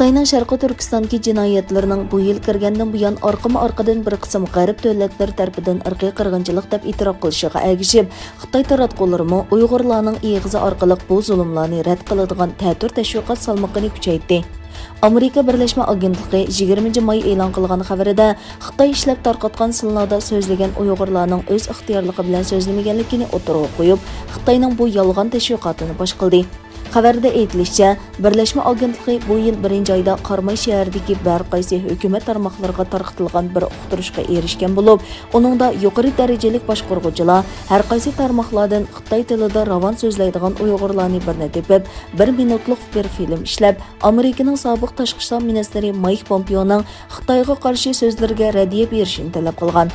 Xitayning Sharqi Turkistondagi jinoyatlarining bu yil kirgandan buyon ئارقىدىن bir qism g'arb davlatlari tarafidan irqiy qirg'inchilik deb e'tirof qilishiga ergishib, Xitoy taratqularimi Uyg'urlarning eg'izi orqali bu zulmlarni rad qiladigan ta'tir tashviqot salmoqini kuchaytirdi. Amerika Birleşme Agentligi 20 may e'lon qilgan xabarida Xitoy ishlab tarqatgan sillarda so'zlagan Uyg'urlarning o'z ixtiyorligi bilan so'zlamaganligini o'tirg'a qo'yib, Xitoyning bu yolg'on tashviqotini bosh qildi. Xabarda aytilishicha, Birleşme Agentligi bu yil 1-oyda Qarmay shahridagi bir qaysi hukumat tarmoqlariga tarqatilgan bir uqtirishga erishgan bo'lib, uningda yuqori darajalik boshqaruvchilar har qaysi tarmoqlardan Xitoy tilida ravon so'zlaydigan Uyg'urlarni birni tepib, 1 minutlik bir film ishlab, Amerikaning sobiq tashqi ishlar ministri Mike Pompeoning Xitoyga qarshi so'zlariga raddiya berishini talab qilgan.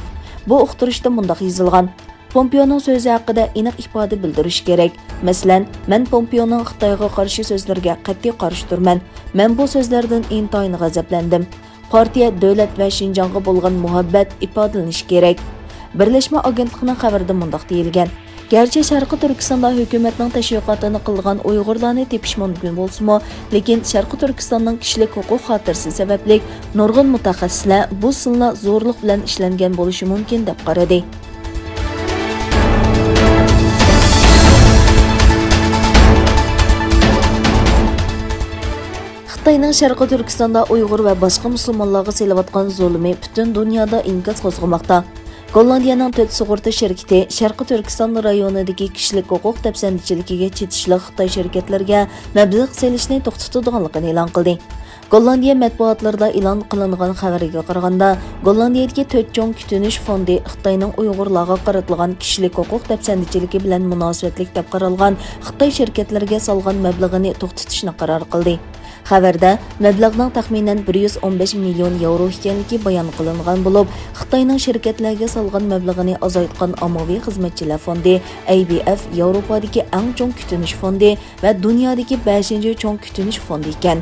Bu uqtirishda mundaq yozilgan: Pompeoning so'zi haqida aniq ifoda bildirish kerak. Masalan, men Pompeoning Xitoyga qarshi so'zlariga qat'iy qarshi turman. Men bu so'zlardan intayin g'azablandim. Partiya, davlat va Shinjongga bo'lgan muhabbat ifodalanishi kerak. Birleşme Agentligining xabarida mundaq deyilgan: Gerçi Sharqi Turkistonda hukumatning tashviqotini qilgan Uyg'urlarni tepish mumkin bo'lsa-mu, lekin Sharqi Turkistonning kishilik huquq xotirasi sababli nurg'un mutaxassislar bu sillar zo'rlik bilan ishlangan bo'lishi mumkin deb qaradi. Xitoyning Sharqi Turkistonda Uyg'ur va boshqa musulmonlarga selayotgan zulmi butun dunyoda inkas qo'zg'amoqda. Gollandiyaning 4 sug'urta shirkati Sharqi Turkiston rayonidagi kishilik huquq dafsandichiligiga chetishli Xitoy shirkatlariga mablag' selishni to'xtatadiganligini e'lon qildi. Gollandiya matbuotlarida e'lon qilingan xabarga qaraganda, Gollandiyadagi 4 cho'ng kutunish fondi Xitoyning Uyg'urlarga qaratilgan kishilik huquq dafsandichiligi bilan munosabatlik deb qaralgan Xitoy shirkatlariga solgan mablag'ini to'xtatishni qaror qildi. Xabarda mablag'ning taxminan 115 million yevro ekanligi bayon qilingan bo'lib, Xitoyning shirkatlarga solgan mablag'ini azaytgan ommaviy xizmatchilar fondi ABF Yevropadagi eng cho'ng kutunish fondi va dunyodagi 5-cho'ng kutunish fondi ekan.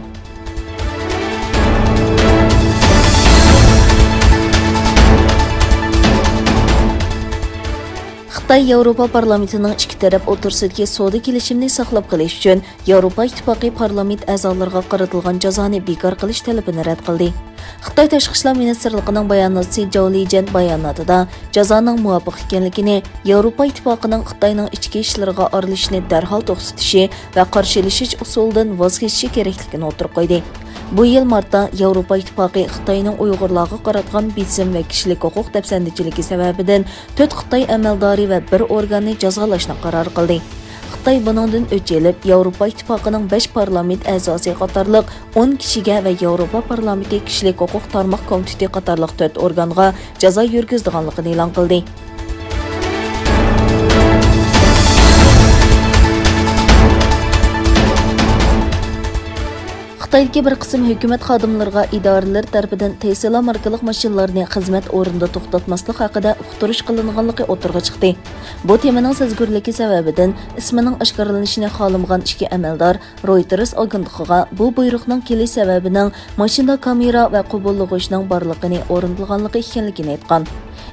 Xitoy Yevropa parlamentining ikki taraf o'rtasidagi savdo kelishimini saqlab qolish uchun Yevropa İttipaقı parlament a'zolariga qaratilgan jazoni bekor qilish talabini rad qildi. Xitoy tashqi ishlar ministrligining bayonotchisi Zhao Lijian bayonotida jazoning muvofiq ekanligini, Yevropa İttipaqining Xitoyning ichki ishlariga aralashishni darhol to'xtatishi va qarshilashish usulidan voz kechishi kerakligini o'tirib qo'ydi. Bu yil martda Yevropa İttipaقı Xitoyning Uyg'urlarga qaratgan besim va kishilik huquq dafsandichiligi sababidan 4 Xitoy amaldori va bir organni jazolashni qaror qildi. Xitoy buningdan o'chilib, Yevropa İttipaqining 5 parlament a'zosi qatorliq 10 kishiga va Yevropa parlamenti kishilik huquq tarmoq komiteti qatorliq 4 organga jazo yurgizganligini e'lon qildi. Xitoydagi bir qism hukumat xodimlariga idoralar tomonidan Tesla markali mashinalarni xizmat o'rnida to'xtatmaslik haqida uqtirish qilinganligi o'tirg'a chiqdi. Bu temaning sezgirligi sababidan ismining oshkorlanishini xohlamagan ikki amaldor Reuters agentligiga bu buyruqning kelish sababining mashina kamera va qubullag'ichning borligini o'rintilganligi ekanligini aytgan.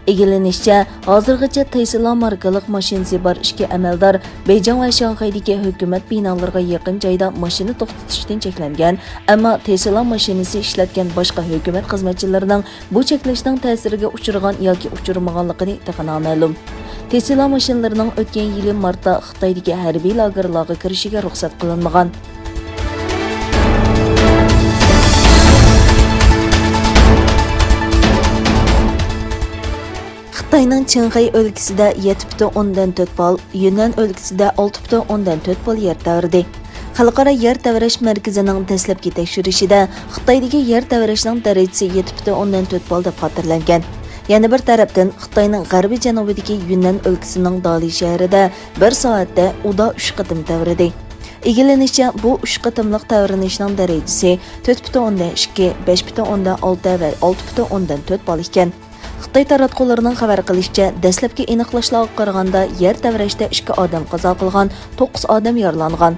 Egilenishicha, hozirgacha Tesla markali mashinasi bor ikki amaldor Beyjing va Shanxaydagi hukumat binolariga yaqin joyda mashina to'xtatishdan cheklangan, ammo Tesla mashinasi ishlatgan boshqa hukumat xizmatchilarining bu cheklashning ta'siriga uchragan yoki uchramaganligini noma'lum. Tesla mashinalarining o'tgan yili martda Xitoydagi harbiy lagerlarga kirishiga ruxsat qilinmagan. Xitoyning Qinghai o'lkasida 7,4 bal, Yunnan o'lkasida 6,4 bal yer tەvrىدى. Xalqaro yer tavrash markazining dastlabki tekshirishida Xitoydagi yer tavrashning darajasi 7,4 bal deb xotirlangan. Yana bir tarafdan Xitoyning g'arbiy janubidagi Yunnan o'lkasining Dali shahrida 1 soatda uda 3 qatim tەvrىدى. Egilenishicha, bu 3 qatimliq tavranishning darajasi 4,2, 5,6 va 6,4 bal ekan. Xitoy taratqullarining xabar qilishicha, dastlabki aniqlashlarga qaraganda yer tavrashda 2 odam qazo qilgan, 9 odam yaralangan.